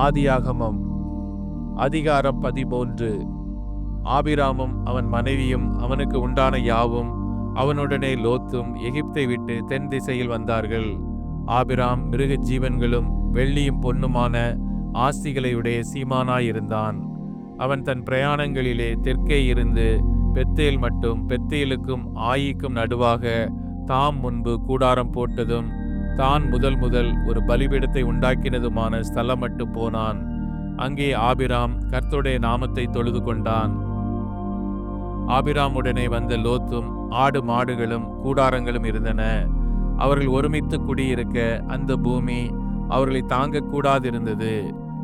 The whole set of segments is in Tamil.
ஆதியாகமம் அதிகாரம் 13. ஆபிராமும் அவன் மனைவியும் அவனுக்கு உண்டான யாவும் அவனுடனே லோத்தும் எகிப்தை விட்டு தென் திசையில் வந்தார்கள். ஆபிராம் மிருக ஜீவன்களும் வெள்ளியும் பொன்னுமான ஆஸ்திகளையுடைய சீமானாயிருந்தான். அவன் தன் பிரயாணங்களிலே தெற்கே இருந்து பெத்தேல் மட்டும், பெத்தேலுக்கும் ஆயிக்கும் நடுவாக தாம் முன்பு கூடாரம் போட்டதும் தான் முதல் ஒரு பலிபீடத்தை உண்டாக்கினதுமான ஸ்தலம் மட்டும் போனான். அங்கே ஆபிராம் கர்த்தருடைய நாமத்தை தொழுது கொண்டான். ஆபிராமுடனே வந்த லோத்தும் ஆடு மாடுகளும் கூடாரங்களும் இருந்தன. அவர்கள் ஒருமித்து குடியிருக்க அந்த பூமி அவர்களை தாங்க கூடாதிருந்தது.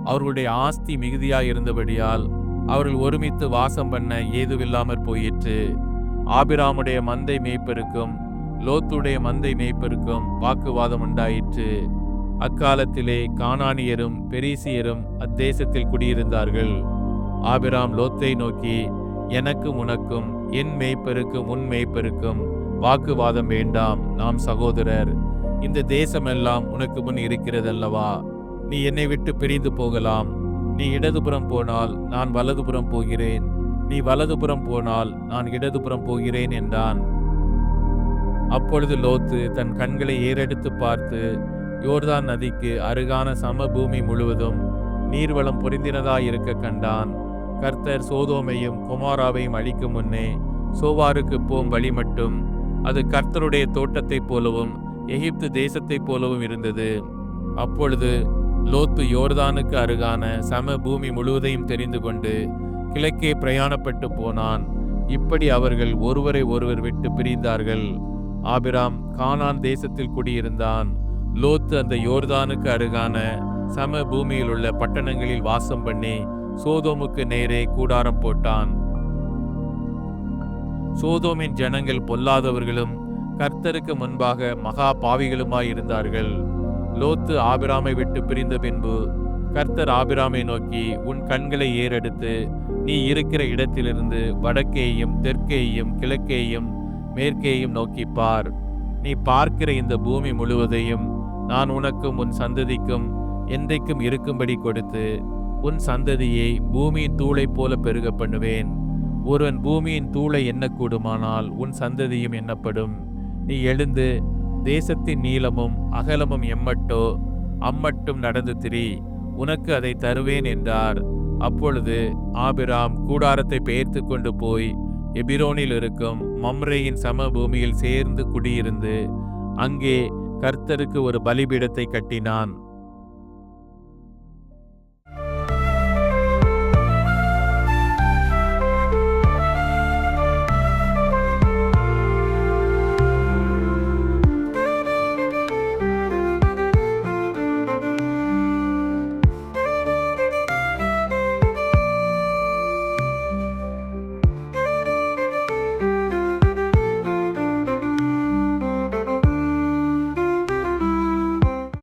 அவர்களுடைய ஆஸ்தி மிகுதியாயிருந்தபடியால் அவர்கள் ஒருமித்து வாசம் பண்ண ஏதுவில்லாமற் போயிற்று. ஆபிராமுடைய மந்தை மேய்ப்பருக்கும் லோத்துடைய மந்தை மேய்ப்பருக்கும் வாக்குவாதம் உண்டாயிற்று. அக்காலத்திலே கானானியரும் பெரிசியரும் அத்தேசத்தில் குடியிருந்தார்கள். ஆபிராம் லோத்தை நோக்கி, எனக்கும் உனக்கும் என் மேய்ப்பருக்கும் உன் மேய்ப்பருக்கும் வாக்குவாதம் வேண்டாம், நாம் சகோதரர். இந்த தேசமெல்லாம் உனக்கு முன் இருக்கிறதல்லவா? நீ என்னை விட்டு பிரிந்து போகலாம். நீ இடதுபுறம் போனால் நான் வலதுபுறம் போகிறேன், நீ வலதுபுறம் போனால் நான் இடதுபுறம் போகிறேன் என்றான். அப்பொழுது லோத்து தன் கண்களை ஏறெடுத்து பார்த்து யோர்தான் நதிக்கு அருகான சமபூமி முழுவதும் நீர்வளம் பொருந்தினதாயிருக்க கண்டான். கர்த்தர் சோதோமையும் கொமோராவையும் அழிக்கும் முன்னே சோவாருக்கு போம் வழி மட்டும் அது கர்த்தருடைய தோட்டத்தைப் போலவும் எகிப்து தேசத்தைப் போலவும் இருந்தது. அப்பொழுது லோத்து யோர்தானுக்கு அருகான சம பூமி முழுவதையும் தெரிந்து கொண்டு கிழக்கே பிரயாணப்பட்டு போனான். இப்படி அவர்கள் ஒருவரை ஒருவர் விட்டு பிரிந்தார்கள். ஆபிராம் கானான் தேசத்தில் குடியிருந்தான். லோத்து அந்த யோர்தானுக்கு அருகான சம பூமியில் உள்ள பட்டணங்களில் வாசம் பண்ணி சோதோமுக்கு நேரே கூடாரம் போட்டான். சோதோமின் ஜனங்கள் பொல்லாதவர்களும் கர்த்தருக்கு முன்பாக மகா பாவிகளுமாயிருந்தார்கள். லோத்து ஆபிராமை விட்டு பிரிந்த பின்பு கர்த்தர் ஆபிராமை நோக்கி, உன் கண்களை ஏறெடுத்து நீ இருக்கிற இடத்திலிருந்து வடக்கேயும் தெற்கேயும் கிழக்கேயும் மேற்கேயும் நோக்கிப்பார். நீ பார்க்கிற இந்த பூமி முழுவதையும் நான் உனக்கும் உன் சந்ததிக்கும் என்றைக்கும் இருக்கும்படி கொடுத்து உன் சந்ததியை பூமியின் தூளை போல பெருக பண்ணுவேன். ஒருவன் பூமியின் தூளை எண்ணக்கூடுமானால் உன் சந்ததியும் எண்ணப்படும். நீ எழுந்து தேசத்தின் நீளமும் அகலமும் எம்மட்டோ அம்மட்டும் நடந்து திரி, உனக்கு அதை தருவேன் என்றார். அப்பொழுது ஆபிராம் கூடாரத்தை பெயர்த்து கொண்டு போய் எபிரோனில் இருக்கும் மம்ரேயின் சம பூமியில் சேர்ந்து குடியிருந்து அங்கே கர்த்தருக்கு ஒரு பலிபீடத்தை கட்டினான்.